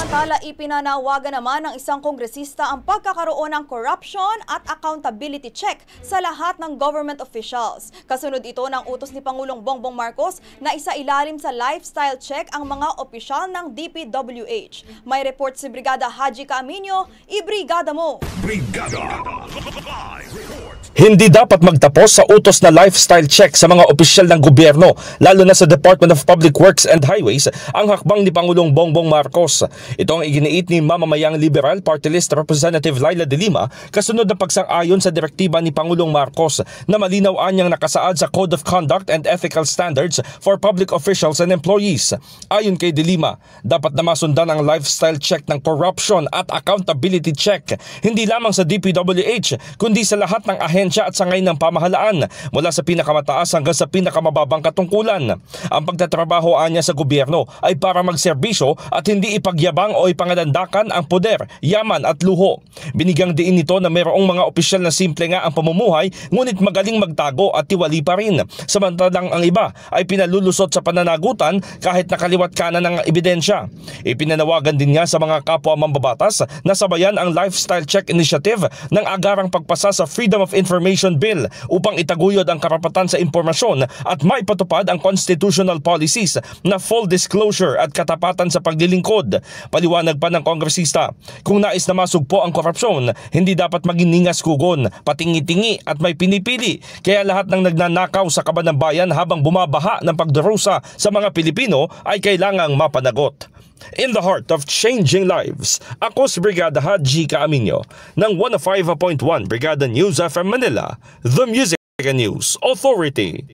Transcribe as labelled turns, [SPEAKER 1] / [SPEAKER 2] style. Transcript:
[SPEAKER 1] Samantala, ipinanawagan naman ng isang kongresista ang pagkakaroon ng corruption at accountability check sa lahat ng government officials. Kasunod ito ng utos ni Pangulong Bongbong Marcos na isailalim sa lifestyle check ang mga opisyal ng DPWH. May report si Brigada Haji Caaminio, ibrigada mo!
[SPEAKER 2] Brigada!
[SPEAKER 3] Hindi dapat magtapos sa utos na lifestyle check sa mga opisyal ng gobyerno, lalo na sa Department of Public Works and Highways, ang hakbang ni Pangulong Bongbong Marcos. Ito ang iginiit ni mamamayang Liberal Party List Representative Laila De Lima kasunod ng pagsang-ayon sa direktiba ni Pangulong Marcos na malinaw anyang nakasaad sa Code of Conduct and Ethical Standards for Public Officials and Employees. Ayon kay De Lima, dapat na masundan ang lifestyle check ng corruption at accountability check, hindi lamang sa DPWH kundi sa lahat ng ahensya at sangay ng pamahalaan mula sa pinakamataas hanggang sa pinakamababang katungkulan. Ang pagtatrabaho anya sa gobyerno ay para magserbisyo at hindi ipagyabang o ipangalandakan ang poder, yaman at luho. Binigyang diin nito na mayroong mga opisyal na simple nga ang pamumuhay ngunit magaling magtago at tiwali pa rin. Samantalang ang iba ay pinalulusot sa pananagutan kahit nakaliwat kanan ng ebidensya. Ipinanawagan din nga sa mga kapwa mambabatas na sabayan ang lifestyle check initiative ng agarang pagpasa sa Freedom of Information Bill upang itaguyod ang karapatan sa impormasyon at maipatupad ang constitutional policies na full disclosure at katapatan sa paglilingkod. Paliwanag pa ng kongresista, kung nais na masugpo ang korupsyon, hindi dapat maging ningas-kugon, patingi-tingi at may pinipili. Kaya lahat ng nagnanakaw sa kaban ng bayan habang bumabaha ng pagdurusa sa mga Pilipino ay kailangang mapanagot. In the heart of changing lives, ako si Brigada Haji Caaminio ng 105.1 Brigada News FM Manila, the Music and News Authority.